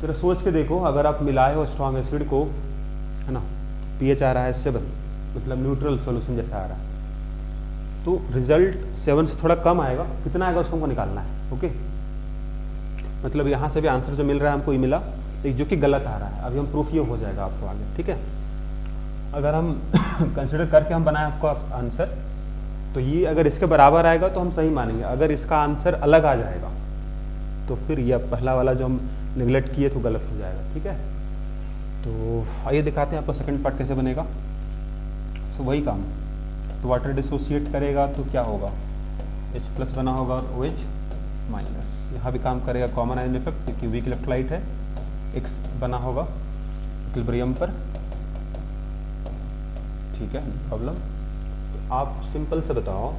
तो सोच के देखो, अगर आप मिलाए हो स्ट्रॉन्ग एसिड को, है ना, pH आ रहा है 7, मतलब न्यूट्रल सॉल्यूशन जैसा आ रहा है, तो रिजल्ट 7 से थोड़ा कम आएगा, कितना आएगा उसको हमको निकालना है, ओके। मतलब यहाँ से भी आंसर जो मिल रहा है हमको ये मिला, एक जो कि गलत आ रहा है। अभी हम प्रूफ ये हो जाएगा आपको आगे, ठीक है। अगर हम कंसिडर करके हम बनाए आपको आंसर, तो ये अगर इसके बराबर आएगा तो हम सही मानेंगे, अगर इसका आंसर अलग आ जाएगा तो फिर यह पहला वाला जो हम निगलेक्ट किए तो गलत हो जाएगा, ठीक है। तो आइए दिखाते हैं आपको सेकंड पार्ट कैसे बनेगा। सो वही काम, तो वाटर डिसोसिएट करेगा तो क्या होगा, H+ बना होगा और OH-। यहाँ भी काम करेगा कॉमन आयन इफेक्ट, क्योंकि वीक इलेक्ट्रोलाइट है, X बना होगा इक्विलिब्रियम पर, ठीक है, प्रॉब्लम। तो आप सिंपल से बताओ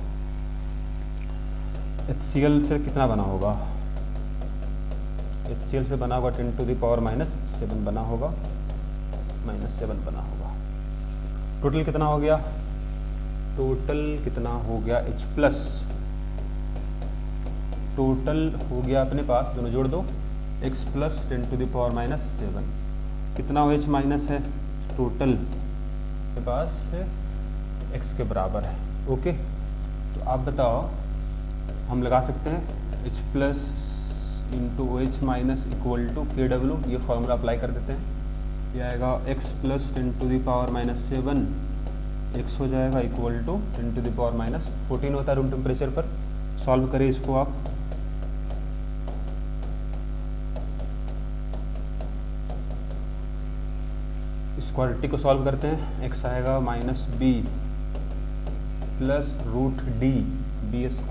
HCl से कितना बना होगा, HCl से बना होगा 10⁻⁻7 बना होगा, -7 बना होगा। टोटल कितना हो गया, टोटल कितना हो गया H+, टोटल हो गया अपने पास, दोनों जोड़ दो, X + 10⁻⁻7 कितना OH- है, टोटल के पास X के बराबर है, ओके। तो आप बताओ, हम लगा सकते हैं H+ × OH- = KW, ये फॉर्मूला अप्लाई कर देते हैं। ये आएगा X + 10⁻⁻7 X हो जाएगा इक्वल टू 10⁻⁻14 होता है रूम टेम्परेचर पर। सॉल्व करें इसको आप, इस क्वांटिटी को सॉल्व करते हैं। X आएगा -B + √D B² -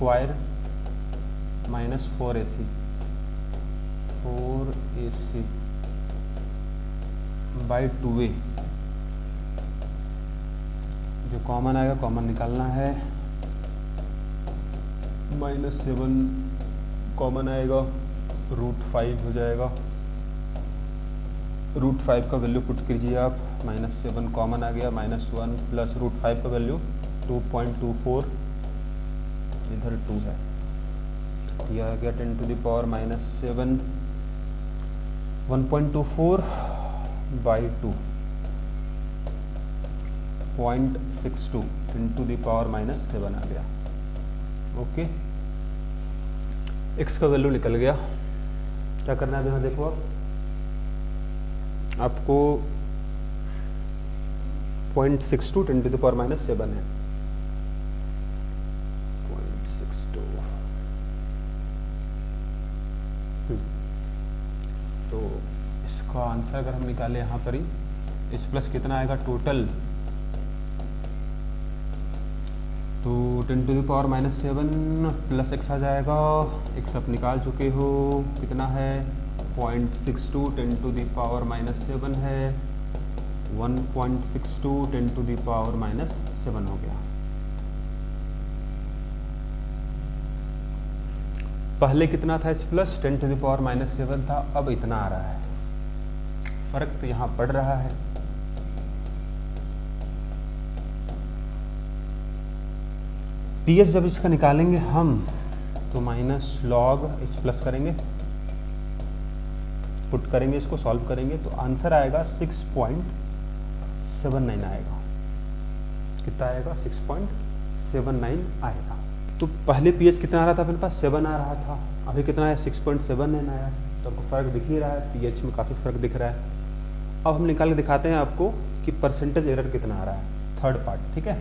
4AC 4AC/2A, जो कॉमन आएगा कॉमन निकालना है, -7 कॉमन आएगा, √5 हो जाएगा, √5 का वैल्यू पुट कीजिए आप, -7 कॉमन आ गया, -1 + √5 का वैल्यू 2.24, इधर 2 है, यह आ गया 10⁻⁻7 1.24/2 0.62 10⁻⁻7 आ गया, ओके। X का वैल्यू निकल गया। क्या करना है यहाँ देखो, आपको 0.62 10⁻⁻7 है, 0.62। तो इसका आंसर अगर हम निकालें यहाँ पर ही, H+ कितना आएगा टोटल, तो 10⁻⁻7 + X आ जाएगा। X आप निकाल चुके हो, कितना है 0.62 10⁻⁻7 है, 1.62 10⁻⁻7 हो गया। पहले कितना था H+, 10⁻⁻7 था, अब इतना आ रहा है, फर्क तो यहाँ पड़ रहा है। pH जब इसका निकालेंगे हम तो -log H+ करेंगे, पुट करेंगे, इसको सॉल्व करेंगे तो आंसर आएगा 6.79 आएगा। कितना आएगा, 6.79 आएगा। तो पहले pH कितना आ रहा था अपने पास, 7 आ रहा था, अभी कितना है 6.79 आया, तो आपको फ़र्क दिख ही रहा है, pH में काफ़ी फ़र्क दिख रहा है। अब हम निकाल के दिखाते हैं आपको कि परसेंटेज एरर कितना आ रहा है, थर्ड पार्ट, ठीक है।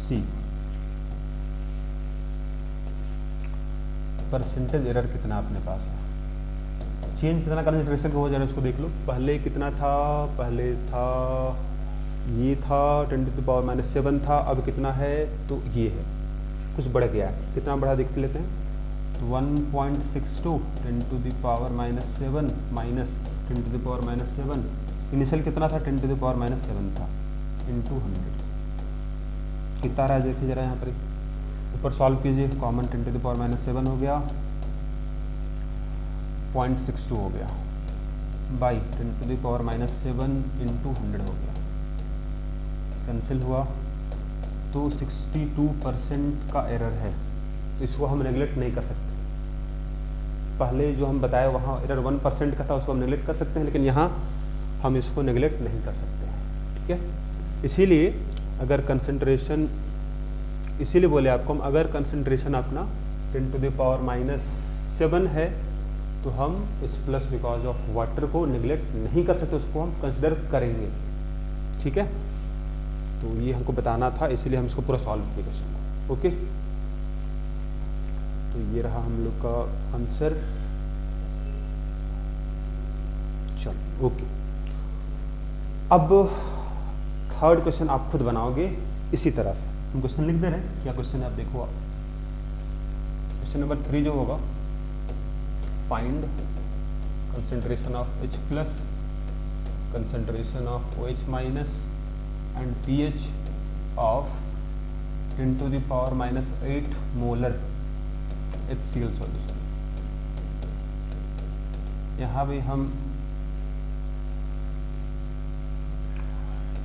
C, परसेंटेज एरर कितना अपने पास है, चेंज कितना कंसंट्रेशन का हो जा रहा है उसको देख लो। पहले कितना था, पहले था ये था 10⁻⁻7 था, अब कितना है तो ये है, कुछ बढ़ गया है। कितना बढ़ा देख लेते हैं, तो 1.62 10⁻⁻7 माइनस 10⁻⁻7, इनिशियल कितना था 10⁻⁻7 था, इंटू 100 कितना रहा है देखिए जरा यहाँ पर, ऊपर सॉल्व कीजिए, कॉमन 10⁻⁻7 हो गया, 0.62 हो गया, बाई 10⁻⁻7 इंटू 100 हो गया, कैंसिल हुआ, तो 62% का एरर है। तो इसको हम नेगलेक्ट नहीं कर सकते। पहले जो हम बताए वहाँ एरर 1% का था, उसको हम नेगलेक्ट कर सकते हैं, लेकिन यहाँ हम इसको नेगलेक्ट नहीं कर सकते हैं, ठीक है। इसीलिए अगर कंसंट्रेशन, इसीलिए बोले आपको हम, अगर कंसंट्रेशन अपना 10⁻⁻7 है तो हम इस प्लस बिकॉज ऑफ वाटर को नेगलेक्ट नहीं कर सकते, उसको हम कंसिडर करेंगे, ठीक है। तो ये हमको बताना था, इसीलिए हम इसको पूरा सॉल्व किए क्वेश्चन को, ओके। तो ये रहा हम लोग का आंसर, चलो ओके। अब थर्ड क्वेश्चन आप खुद बनाओगे इसी तरह से। हम क्वेश्चन लिख दे रहे हैं, क्या क्वेश्चन है आप देखो। आप क्वेश्चन नंबर 3 जो होगा, find concentration of H plus, concentration of OH minus and pH of 10⁻⁻8 molar HCl solution. यहाँ भी हम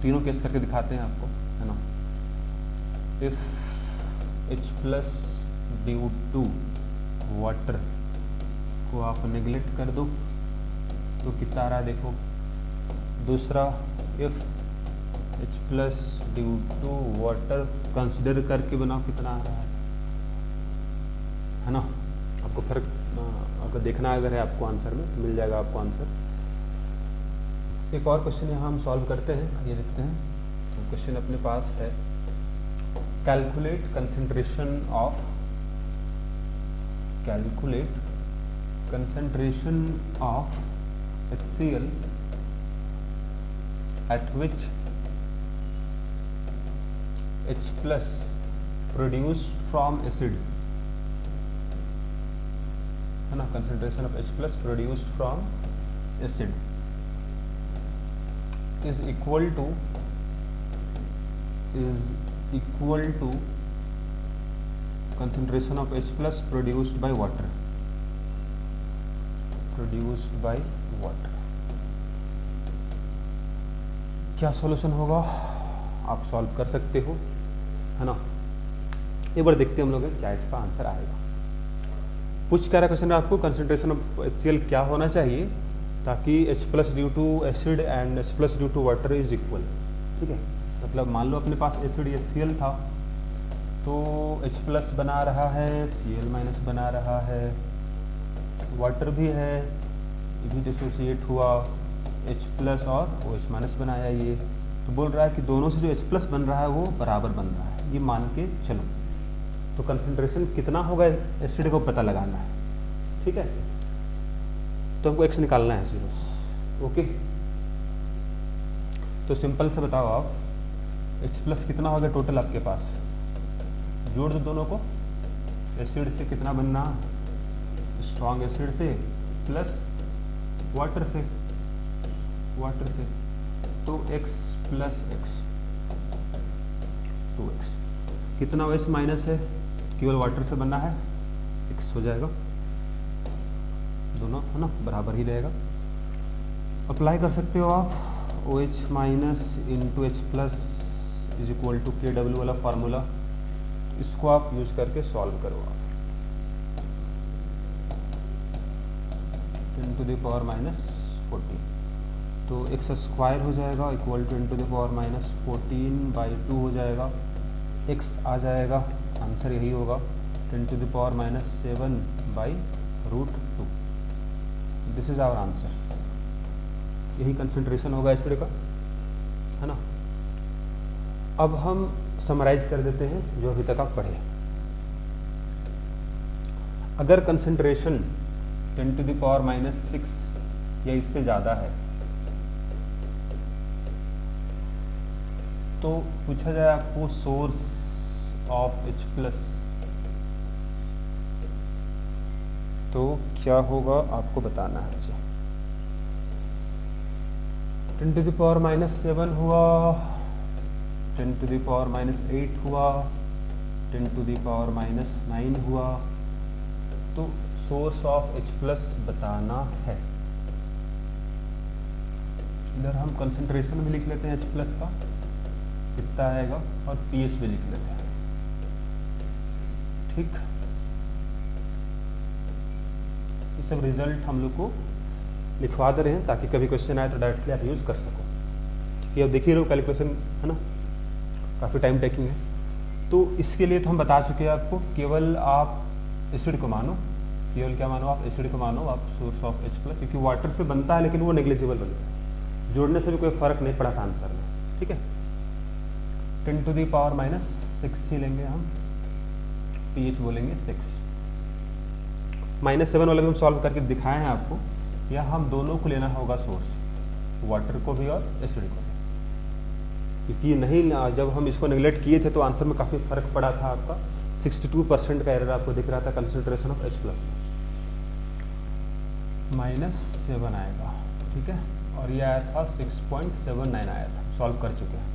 तीनों केस करके दिखाते हैं आपको, है ना। If H plus due to water को आप नेग्लेक्ट कर दो तो कितना आ रहा है देखो। दूसरा, if H plus due to water consider करके बनाओ कितना आ रहा है ना। आपको फर्क अगर देखना अगर है आपको आंसर में तो मिल जाएगा आपको आंसर। एक और क्वेश्चन यहाँ हम सॉल्व करते हैं, ये देखते हैं। तो क्वेश्चन अपने पास है, calculate concentration of HCl at which H plus produced from acid, है ना। concentration of H plus produced from acid is equal to concentration of H plus produced by water, क्या सॉल्यूशन होगा आप सॉल्व कर सकते हो, है ना। एक बार देखते हैं हम लोग क्या इसका आंसर आएगा। पूछ क्या रहा क्वेश्चन है आपको, कंसंट्रेशन ऑफ HCl क्या होना चाहिए ताकि H plus due to acid and H plus due to water is equal. ठीक है, मतलब मान लो अपने पास एसिड HCl था तो H प्लस बना रहा है, Cl माइनस बना रहा है, वाटर भी है, ये भी डिसोसिएट हुआ, H प्लस और OH माइनस बनाया ये। तो बोल रहा है कि दोनों से जो H प्लस बन रहा है वो बराबर बन रहा है, ये मान के चलो। तो कंसंट्रेशन कितना होगा एसिड को पता लगाना है, ठीक है। तो हमको x निकालना है 0, ओके। तो सिंपल से बताओ आप, H प्लस कितना होगा टोटल आपके पास, जोड़ दो दोनों को। एसिड से कितना बनना, स्ट्रॉन्ग एसिड से प्लस वाटर से, तो x प्लस x 2x। कितना OH माइनस है, केवल वाटर से बनना है, x हो जाएगा, दोनों है ना बराबर ही रहेगा। अप्लाई कर सकते हो आप, OH minus into H plus is equal to KW वाला फार्मूला, इसको आप यूज करके सॉल्व करो आप। 10⁻⁻14 तो x स्क्वायर हो जाएगा इक्वल टू 10⁻⁻14/2 हो जाएगा, x आ जाएगा, आंसर यही होगा 10⁻⁷/√2। दिस इज आवर आंसर, यही कंसंट्रेशन होगा एसिड का, है ना। अब हम समराइज कर देते हैं जो अभी तक आप पढ़े। अगर कंसंट्रेशन 10⁻⁻6 या इससे ज़्यादा है तो पूछा जाए आपको सोर्स ऑफ H प्लस, तो क्या होगा आपको बताना है जी। 10⁻⁷ हुआ, 10⁻⁸ हुआ, 10⁻⁹ हुआ, तो सोर्स ऑफ H प्लस बताना है। इधर हम कंसंट्रेशन भी लिख लेते हैं H प्लस का कितना आएगा और pH भी लिख लेते हैं, ठीक। ये सब रिजल्ट हम लोग को लिखवा दे रहे हैं ताकि कभी क्वेश्चन आए तो डायरेक्टली आप यूज़ कर सको। कि अब देख ही रहे हो कैलकुलेशन, है ना, काफ़ी टाइम टेकिंग है। तो इसके लिए तो हम बता चुके हैं आपको, केवल आप एसिड को मानो, केवल क्या मानो आप एसिड को मानो आप सोर्स ऑफ H प्लस, क्योंकि वाटर से बनता है लेकिन वो नेग्लिजिबल बनता है, जोड़ने से भी कोई फर्क नहीं पड़ा था आंसर में, ठीक है। 10⁻⁻6 ही लेंगे हम, pH बोलेंगे 6। -7 वाला भी हम सॉल्व करके दिखाए हैं आपको, या हम दोनों को लेना होगा सोर्स, वाटर को भी और एसिड को भी, क्योंकि नहीं जब हम इसको नेगलेक्ट किए थे तो आंसर में काफ़ी फर्क पड़ा था आपका, 62% का एरर आपको दिख रहा था कंसंट्रेशन ऑफ H प्लस में, -7 आएगा, ठीक है, और ये आया था 6.79 आया था, सॉल्व कर चुके हैं।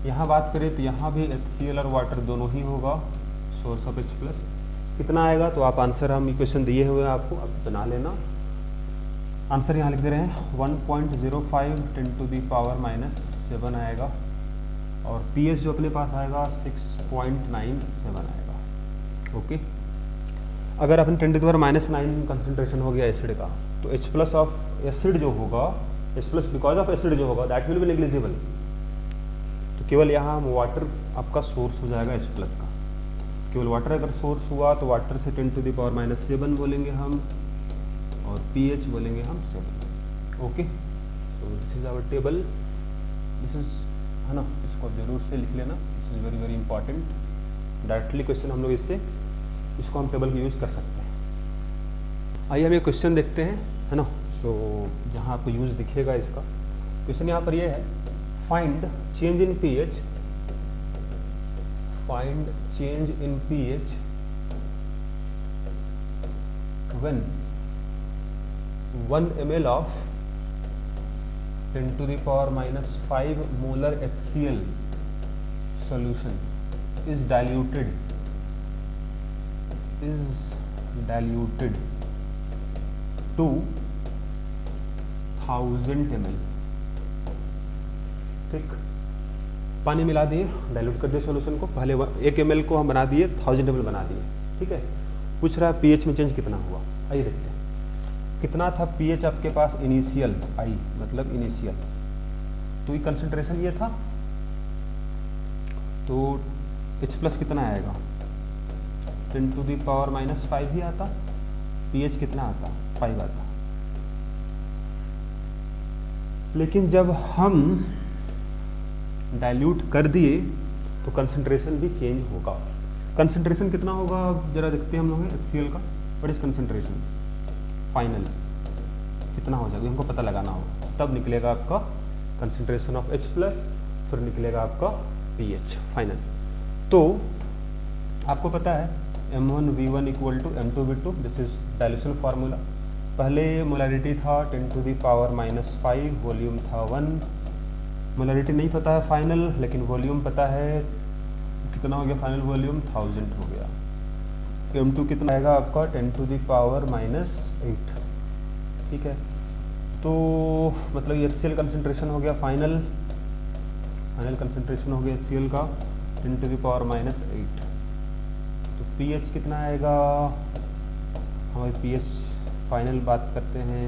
यहाँ बात करें तो यहाँ भी HCl और वाटर दोनों ही होगा सोर्स ऑफ H प्लस। कितना आएगा तो आप आंसर, हम इक्वेशन दिए हुए हैं आपको, अब बना लेना। आंसर यहाँ लिख दे रहे हैं 1.05 10⁻⁻7 आएगा, और pH जो अपने पास आएगा 6.97 आएगा। ओके, अगर अपने 10⁻⁹ कंसंट्रेशन हो गया एसिड का, तो H प्लस ऑफ एसिड जो होगा, H plus because of acid जो होगा दैट विल बी नेग्लिजिबल, तो केवल यहाँ वाटर आपका सोर्स हो जाएगा H प्लस का। केवल वाटर अगर सोर्स हुआ तो वाटर से 10⁻⁷ बोलेंगे हम, और pH बोलेंगे हम 7। Okay, so this is our table, this is, है ना, इसको जरूर से लिख लेना, this is very very important. Directly question हम लोग इसको हम टेबल का यूज कर सकते हैं। आइए हम ये क्वेश्चन देखते हैं, है ना। तो जहाँ आपको यूज दिखेगा इसका क्वेश्चन यहाँ पर ये है, find change in pH, find change in pH when 1 ml of 10⁻⁵ molar HCl solution is diluted to 1000 ml। ठीक, पानी मिला दिए, डाइल्यूट कर दिए सॉल्यूशन को, पहले 1 ml को हम बना दिए 1000 ml बना दिए, ठीक है। पूछ रहा है pH में चेंज कितना हुआ, आइए देखते हैं। कितना था pH आपके पास इनिशियल, I मतलब इनिशियल, तो ये कंसंट्रेशन ये था, तो H प्लस कितना आएगा 10⁻⁵ ही आता, pH कितना आता 5 आता। लेकिन जब हम डाइल्यूट कर दिए तो कंसंट्रेशन भी चेंज होगा। कंसंट्रेशन कितना होगा जरा देखते हैं हम लोग HCl का, व्हाट इज कंसंट्रेशन फाइनल कितना हो जाएगा, हमको पता लगाना होगा, तब निकलेगा आपका कंसंट्रेशन ऑफ H प्लस, फिर निकलेगा आपका pH फाइनल। तो आपको पता है M1V1 = M2V2, this is dilution formula. पहले मोलैरिटी था 10⁻⁵, वॉल्यूम था 1, मोलैरिटी नहीं पता है फाइनल, लेकिन वॉल्यूम पता है, कितना हो गया फाइनल वॉल्यूम 1000 हो गया। M2 कितना आएगा आपका 10⁻⁸, ठीक है। तो मतलब ये HCl कंसंट्रेशन हो गया फाइनल कंसंट्रेशन हो गया HCl का 10⁻⁸। तो pH कितना आएगा, हमारे pH फाइनल बात करते हैं,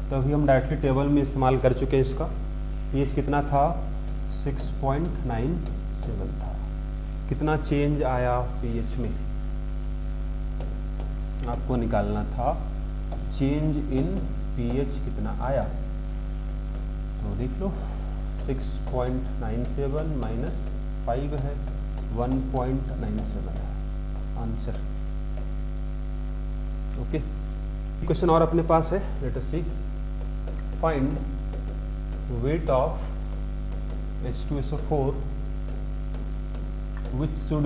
तो अभी हम डायरेक्टली टेबल में इस्तेमाल कर चुके हैं इसका। pH कितना था 6.97 था। कितना चेंज आया pH में आपको निकालना था, चेंज इन pH कितना आया, तो देख लो 6.97 माइनस 5 है 1.97 है आंसर। ओके, क्वेश्चन और अपने पास है, let us see. Find weight of H2SO4 which should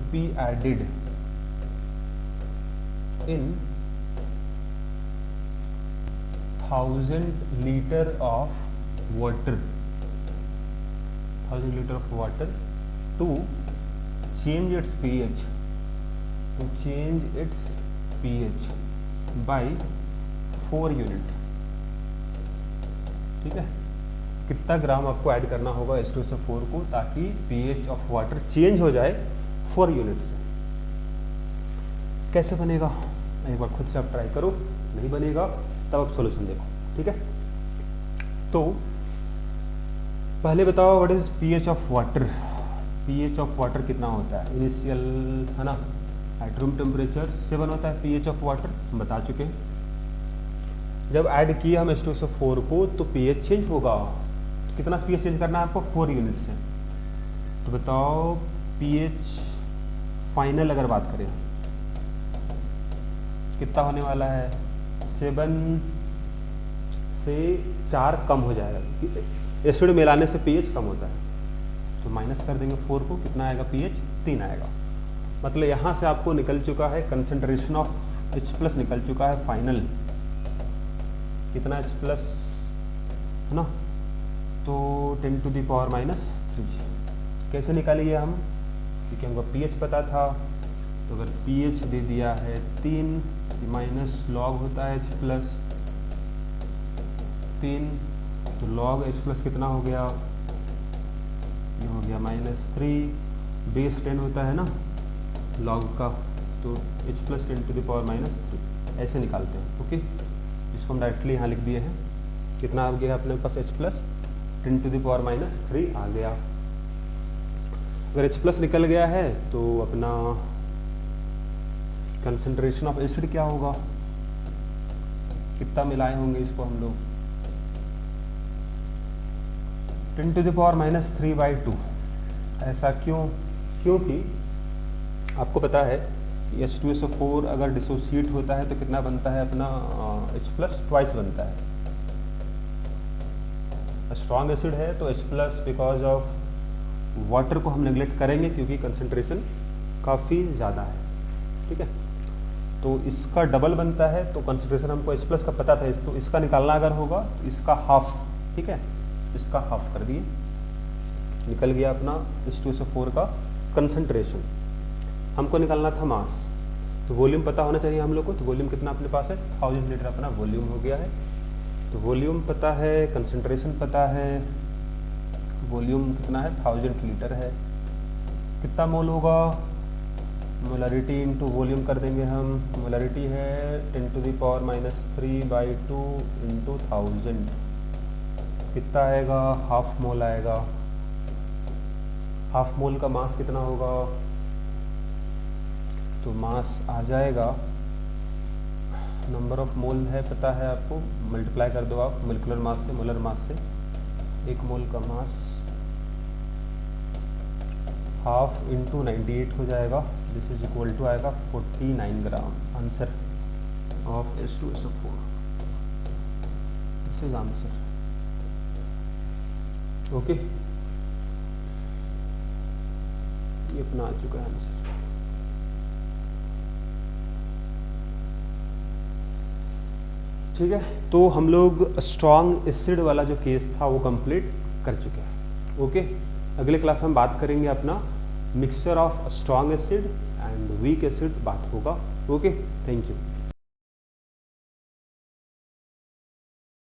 be added in 1000 liter of water, 1000 liter of water to change its pH by 4 unit. ठीक है, कितना ग्राम आपको ऐड करना होगा H2SO4 को ताकि pH ऑफ वाटर चेंज हो जाए 4 यूनिट से। कैसे बनेगा एक बार खुद से आप ट्राई करो, नहीं बनेगा तब आप सॉल्यूशन देखो, ठीक है। तो पहले बताओ what is pH of water. pH of water कितना होता है, इनिशियल है ना, एट रूम टेम्परेचर 7 होता है pH ऑफ वाटर, हम बता चुके हैं। जब ऐड किया हम H2SO4 को तो pH चेंज होगा, तो कितना pH चेंज करना है आपको 4 यूनिट से। तो बताओ पीएच फाइनल अगर बात करें कितना होने वाला है, 7 से 4 कम हो जाएगा। एसिड मिलाने से पीएच कम होता है, तो माइनस कर देंगे 4 को, कितना आएगा पीएच 3 आएगा। मतलब यहाँ से आपको निकल चुका है कंसंट्रेशन ऑफ H+ निकल चुका है फाइनल, कितना H+ है ना, तो 10⁻⁻3। कैसे निकालिए हम, क्योंकि हमको पीएच पता था, तो अगर पीएच दे दिया है 3 माइनस लॉग होता है H+, 3 तो लॉग H+ कितना हो गया, ये हो गया -3, बेस 10 होता है ना लॉग का, तो H+ 10⁻⁻3 ऐसे निकालते हैं। ओके, इसको हम डायरेक्टली यहाँ लिख दिए हैं, कितना आ गया अपने पास H+ 10⁻⁻3 आ गया। अगर H+ निकल गया है तो अपना कंसंट्रेशन ऑफ एसिड क्या होगा, कितना मिलाए होंगे इसको हम लोग, 10⁻⁻3/2। ऐसा क्यों, क्योंकि आपको पता है कि H2SO4 अगर डिसोसिएट होता है तो कितना बनता है अपना H+ ट्वाइस बनता है। स्ट्रॉन्ग एसिड है तो H+ बिकॉज ऑफ वाटर को हम नेग्लेक्ट करेंगे क्योंकि कंसंट्रेशन काफ़ी ज़्यादा है, ठीक है, तो इसका डबल बनता है, तो कंसंट्रेशन हमको H+ का पता था, तो इसका निकालना अगर होगा तो इसका हाफ, ठीक है, इसका हाफ कर दिए, निकल गया अपना H2SO4 का कंसंट्रेशन। हमको निकालना था मास, तो वॉल्यूम पता होना चाहिए हम लोग को, तो वॉल्यूम कितना अपने पास है, 1000 लीटर अपना वॉल्यूम हो गया है। तो वॉल्यूम पता है, कंसंट्रेशन पता है, वॉल्यूम कितना है 1000 लीटर है, कितना मोल होगा, मोलरिटी इंटू वॉल्यूम कर देंगे हम, मोलरिटी है 10⁻⁻3/2 इंटू 1000, कितना आएगा, हाफ मोल आएगा। हाफ मोल का मास कितना होगा, तो मास आ जाएगा, नंबर ऑफ मोल है पता है आपको, मल्टीप्लाई कर दो आप मोलिकुलर मास से, मोलर मास से, 1 मोल का मास हाफ इंटू 98 हो जाएगा, दिस इज इक्वल टू आएगा 49 gram. Answer of H2SO4, this is answer. Okay, ये अपना आ चुका है आंसर। ठीक है, तो हम लोग स्ट्रॉन्ग एसिड वाला जो केस था वो कंप्लीट कर चुके हैं। ओके, अगले क्लास में हम बात करेंगे अपना mixture of strong acid and weak acid बात होगा। Okay, thank you.